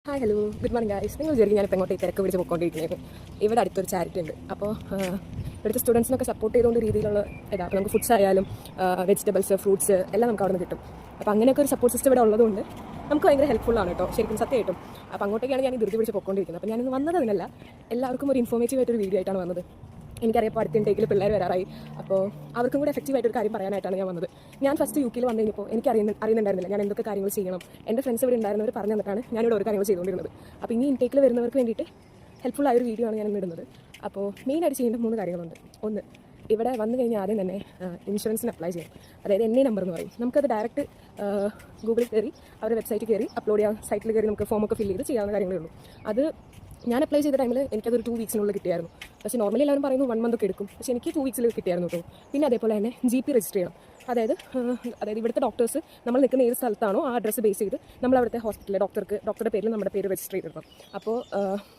Hi hello good morning guys. നിങ്ങൾ വിചാരിക്കും ഞാനിപ്പോൾ എങ്ങോട്ട് തിരക്ക് പിടിച്ച് പോയിക്കൊണ്ടിരിക്കുന്നത്. ഇവിടെ അടുത്തൊരു ചാരിറ്റി ഉണ്ട്. അപ്പോൾ ഇവിടുത്തെ സ്റ്റുഡൻസിനൊക്കെ സപ്പോർട്ട് ചെയ്തുകൊണ്ട് രീതിയിലുള്ള ഇതാ. അപ്പോൾ നമുക്ക് ഫുഡ്സ് ആയാലും വെജിറ്റബിൾസ് ഫ്രൂട്ട്സ് എല്ലാം നമുക്ക് അവിടെ നിന്ന് കിട്ടും. അപ്പോൾ അങ്ങനെയൊക്കെ ഒരു സപ്പോർട്ട് സിസ്റ്റം ഇവിടെ ഉള്ളതുകൊണ്ട് നമുക്ക് ഭയങ്കര ഹെൽപ്ഫുള്ളാണ് കേട്ടോ, ശരിക്കും സത്യമായിട്ടും. അപ്പോൾ അങ്ങോട്ടേക്കാണ് ഞാൻ ധൃതി പിടിച്ച് പോയിക്കൊണ്ടിരിക്കുന്നത്. അപ്പോൾ ഞാനിന്ന് വന്നത് അതിനല്ല, എല്ലാവർക്കും ഒരു ഇൻഫോർമേറ്റീവ് ആയിട്ടൊരു വീഡിയോ ആയിട്ടാണ് വന്നത്. എനിക്കറിയാം അടുത്ത ഇൻടേക്കിൽ പിള്ളേർ വരാറായി. അപ്പോൾ അവർക്കും കൂടെ എഫക്റ്റീവായിട്ടൊരു കാര്യം പറയാനായിട്ടാണ് ഞാൻ വന്നത്. ഞാൻ ഫസ്റ്റ് യുകെയിൽ വന്നു കഴിഞ്ഞപ്പോൾ എനിക്ക് അറിയുന്നുണ്ടായിരുന്നില്ല ഞാൻ എന്തൊക്കെ കാര്യങ്ങൾ ചെയ്യണം. എൻ്റെ ഫ്രണ്ട്സ് ഇവിടെ ഉണ്ടായിരുന്നവർ പറഞ്ഞു തന്നിട്ടാണ് ഞാനിവിടെ ഓരോ കാര്യങ്ങൾ ചെയ്തുകൊണ്ടിരുന്നത്. അപ്പോൾ ഇനി ഇൻടേക്കിൽ വരുന്നവർക്ക് വേണ്ടിയിട്ട് ഹെൽപ്ഫുൾ ആയൊരു വീഡിയോ ആണ് ഞാൻ ഇടുന്നത്. അപ്പോൾ മെയിനായിട്ട് ചെയ്യേണ്ട 3 കാര്യങ്ങളുണ്ട്. ഒന്ന്, ഇവിടെ വന്നു കഴിഞ്ഞാൽ ആദ്യം തന്നെ ഇൻഷുറൻസിന് അപ്ലൈ ചെയ്യണം. അതായത് NA നമ്പർ എന്ന് പറയും. നമുക്കത് ഡയറക്റ്റ് ഗൂഗിളിൽ കയറി അവരുടെ വെബ്സൈറ്റിൽ കയറി അപ്ലോഡ് ചെയ്യാൻ, സൈറ്റിൽ കയറി നമുക്ക് ഫോമൊക്കെ ഫില്ല് ചെയ്ത് ചെയ്യാവുന്ന കാര്യങ്ങളേ ഉള്ളൂ. അത് ഞാൻ അപ്ലൈ ചെയ്ത ടൈമിൽ എനിക്കതൊരു 2 വീക്സിനുള്ളിൽ കിട്ടിയായിരുന്നു. പക്ഷേ നോർമലി എല്ലാവരും പറയുന്നു 1 മന്ത് ഒക്കെ എടുക്കും. പക്ഷേ എനിക്ക് 2 വീക്സിൽ കിട്ടിയായിരുന്നു കേട്ടോ. പിന്നെ അതേപോലെ തന്നെ GP രജിസ്റ്റർ ചെയ്യണം. അതായത് ഇവിടുത്തെ ഡോക്ടേഴ്സ് നമ്മൾ നിൽക്കുന്ന ഏത് സ്ഥലത്താണോ ആ അഡ്രസ്സ് ബേസ് ചെയ്ത് നമ്മൾ അവിടുത്തെ ഹോസ്പിറ്റലിലെ ഡോക്ടറുടെ പേരിൽ നമ്മുടെ പേര് രജിസ്റ്റർ ചെയ്തിടണം. അപ്പോൾ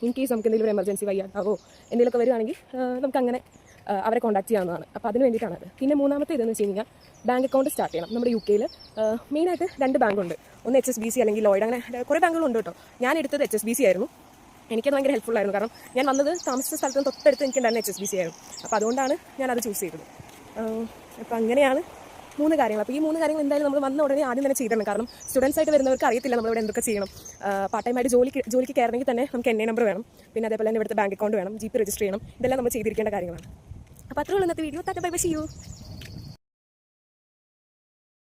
ഇൻ കേസ് നമുക്ക് എന്തെങ്കിലും ഒരു എമർജൻസി വയ്യാതാവോ എന്തെങ്കിലുമൊക്കെ വരികയാണെങ്കിൽ നമുക്കങ്ങനെ അവരെ കോൺടാക്ട് ചെയ്യാവുന്നതാണ്. അപ്പോൾ അതിന് വേണ്ടിയിട്ടാണ് അത്. പിന്നെ മൂന്നാമത്തെ ഇതെന്ന് വെച്ച് കഴിഞ്ഞാൽ ബാങ്ക് അക്കൗണ്ട് സ്റ്റാർട്ട് ചെയ്യണം. നമ്മുടെ യുകെയിൽ മെയിനായിട്ട് 2 ബാങ്കുണ്ട്. ഒന്ന് HSBC അല്ലെങ്കിൽ ലോയ്ഡ്, അങ്ങനെ കുറേ ബാങ്കുകളുണ്ട് കേട്ടോ. ഞാൻ എടുത്തത് HSBC ആയിരുന്നു. എനിക്കത് ഭയങ്കര ഹെൽപ്ഫുൾ ആയിരുന്നു. കാരണം ഞാൻ വന്നത് താമസിച്ച സ്ഥലത്ത് തൊട്ടടുത്ത് എനിക്കുണ്ടായിരുന്ന HSBC ആയിരുന്നു. അപ്പോൾ അതുകൊണ്ടാണ് ഞാനത് ചൂസ് ചെയ്തത്. അപ്പോൾ അങ്ങനെയാണ് 3 കാര്യങ്ങൾ. അപ്പോൾ ഈ 3 കാര്യങ്ങൾ എന്തായാലും നമ്മൾ വന്ന ഉടനെ ആദ്യം തന്നെ ചെയ്തിടണം. കാരണം സ്റ്റുഡൻസ് ആയിട്ട് വരുന്നവർക്ക് അറിയത്തില്ല നമ്മളിവിടെ എന്തൊക്കെ ചെയ്യണം. പാർട്ട് ടൈമായിട്ട് ജോലിക്ക് കയറണമെങ്കിൽ തന്നെ നമുക്ക് NA നമ്പർ വേണം. പിന്നെ അതേപോലെ തന്നെ ഇവിടുത്തെ ബാങ്ക് അക്കൗണ്ട് വേണം, GP രജിസ്റ്റർ ചെയ്യണം. ഇതെല്ലാം നമ്മൾ ചെയ്തിരിക്കേണ്ട കാര്യങ്ങളാണ്. അപ്പോൾ അത്രയുള്ള ഇന്നത്തെ video. Bye bye, see U.